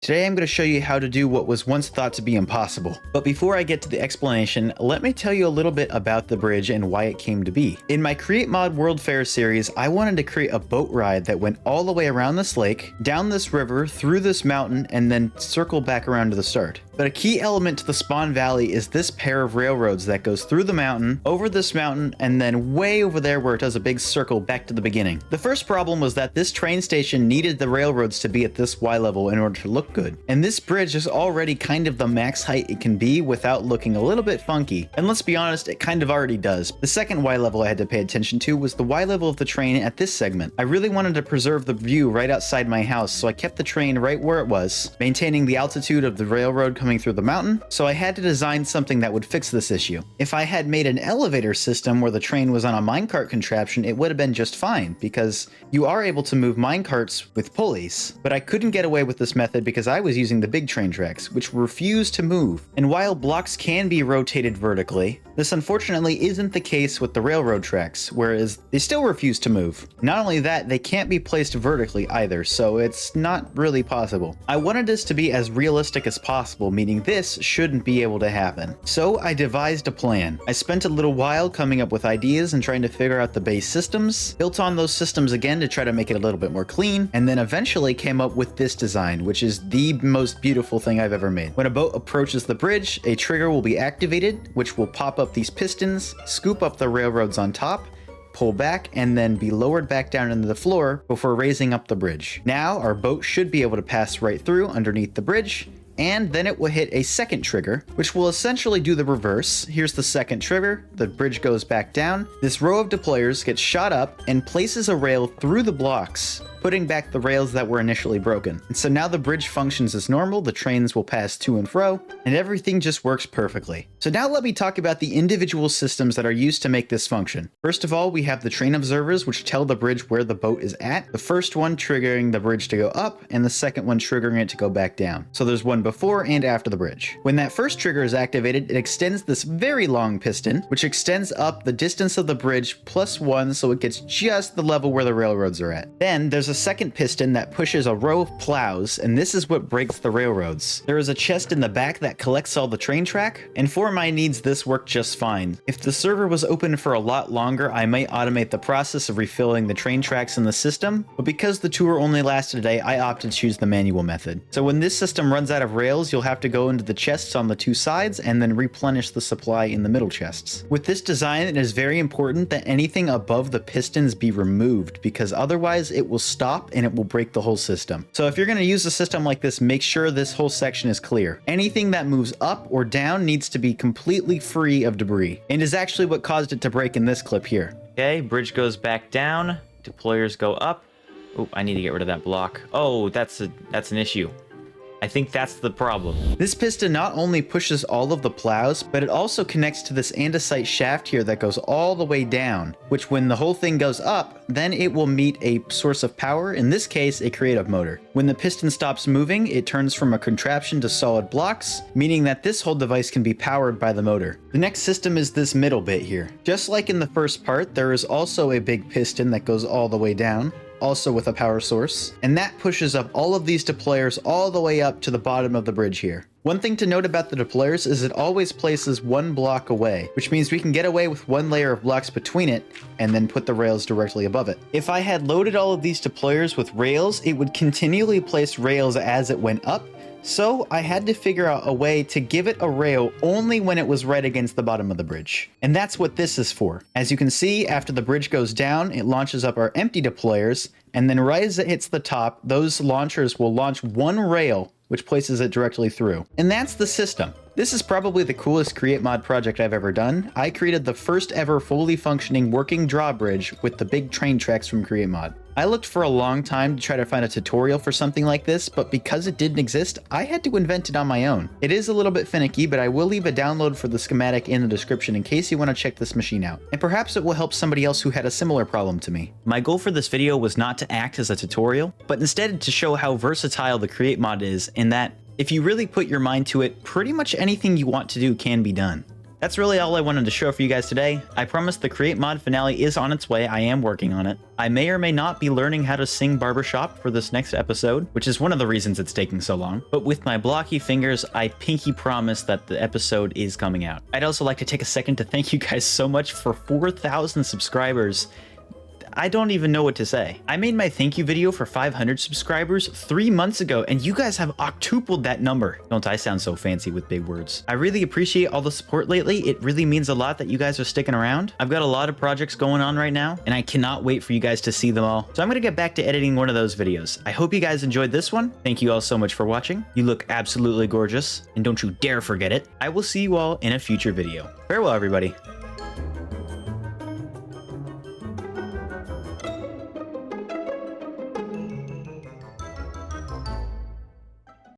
Today I'm going to show you how to do what was once thought to be impossible. But before I get to the explanation, let me tell you a little bit about the bridge and why it came to be. In my Create Mod World Fair series, I wanted to create a boat ride that went all the way around this lake, down this river, through this mountain, and then circle back around to the start. But a key element to the Spawn Valley is this pair of railroads that goes through the mountain, over this mountain, and then way over there where it does a big circle back to the beginning. The first problem was that this train station needed the railroads to be at this Y level in order to look good. And this bridge is already kind of the max height it can be without looking a little bit funky. And let's be honest, it kind of already does. The second Y level I had to pay attention to was the Y level of the train at this segment. I really wanted to preserve the view right outside my house, so I kept the train right where it was, maintaining the altitude of the railroad coming through the mountain, so I had to design something that would fix this issue. If I had made an elevator system where the train was on a minecart contraption, it would have been just fine, because you are able to move minecarts with pulleys, but I couldn't get away with this method because I was using the big train tracks, which refuse to move. And while blocks can be rotated vertically, this unfortunately isn't the case with the railroad tracks, whereas they still refuse to move. Not only that, they can't be placed vertically either, so it's not really possible. I wanted this to be as realistic as possible, meaning this shouldn't be able to happen. So I devised a plan. I spent a little while coming up with ideas and trying to figure out the base systems, built on those systems again to try to make it a little bit more clean, and then eventually came up with this design, which is the most beautiful thing I've ever made. When a boat approaches the bridge, a trigger will be activated, which will pop up these pistons, scoop up the railroads on top, pull back, and then be lowered back down into the floor before raising up the bridge. Now our boat should be able to pass right through underneath the bridge, and then it will hit a second trigger, which will essentially do the reverse. Here's the second trigger, the bridge goes back down, this row of deployers gets shot up and places a rail through the blocks, putting back the rails that were initially broken. And so now the bridge functions as normal, the trains will pass to and fro, and everything just works perfectly. So now let me talk about the individual systems that are used to make this function. First of all, we have the train observers, which tell the bridge where the boat is at, the first one triggering the bridge to go up, and the second one triggering it to go back down. So there's one before and after the bridge. When that first trigger is activated, it extends this very long piston, which extends up the distance of the bridge +1, so it gets just the level where the railroads are at. Then there's a second piston that pushes a row of plows, and this is what breaks the railroads. There is a chest in the back that collects all the train track, and for my needs this worked just fine. If the server was open for a lot longer, I might automate the process of refilling the train tracks in the system, but because the tour only lasted a day, I opted to choose the manual method. So when this system runs out of rails, you'll have to go into the chests on the two sides and then replenish the supply in the middle chests. With this design, it is very important that anything above the pistons be removed, because otherwise it will stop and it will break the whole system. So if you're going to use a system like this, make sure this whole section is clear. Anything that moves up or down needs to be completely free of debris, and is actually what caused it to break in this clip here. Okay, bridge goes back down, deployers go up. Oh, I need to get rid of that block. Oh, that's an issue. I think that's the problem. This piston not only pushes all of the plows, but it also connects to this andesite shaft here that goes all the way down, which when the whole thing goes up, then it will meet a source of power, in this case, a creative motor. When the piston stops moving, it turns from a contraption to solid blocks, meaning that this whole device can be powered by the motor. The next system is this middle bit here. Just like in the first part, there is also a big piston that goes all the way down, also with a power source, and that pushes up all of these deployers all the way up to the bottom of the bridge here. One thing to note about the deployers is it always places one block away, which means we can get away with one layer of blocks between it and then put the rails directly above it. If I had loaded all of these deployers with rails, it would continually place rails as it went up, so I had to figure out a way to give it a rail only when it was right against the bottom of the bridge. And that's what this is for. As you can see, after the bridge goes down, it launches up our empty deployers, and then right as it hits the top, those launchers will launch one rail, which places it directly through. And that's the system. This is probably the coolest Create Mod project I've ever done. I created the first ever fully functioning working drawbridge with the big train tracks from Create Mod. I looked for a long time to try to find a tutorial for something like this, but because it didn't exist, I had to invent it on my own. It is a little bit finicky, but I will leave a download for the schematic in the description in case you want to check this machine out. And perhaps it will help somebody else who had a similar problem to me. My goal for this video was not to act as a tutorial, but instead to show how versatile the Create Mod is, in that if you really put your mind to it, pretty much anything you want to do can be done. That's really all I wanted to show for you guys today. I promise the Create Mod finale is on its way. I am working on it. I may or may not be learning how to sing Barbershop for this next episode, which is one of the reasons it's taking so long. But with my blocky fingers, I pinky promise that the episode is coming out. I'd also like to take a second to thank you guys so much for 4,000 subscribers. I don't even know what to say. I made my thank you video for 500 subscribers 3 months ago, and you guys have octupled that number. Don't I sound so fancy with big words? I really appreciate all the support lately. It really means a lot that you guys are sticking around. I've got a lot of projects going on right now, and I cannot wait for you guys to see them all. So I'm gonna get back to editing one of those videos. I hope you guys enjoyed this one. Thank you all so much for watching. You look absolutely gorgeous, and don't you dare forget it. I will see you all in a future video. Farewell, everybody.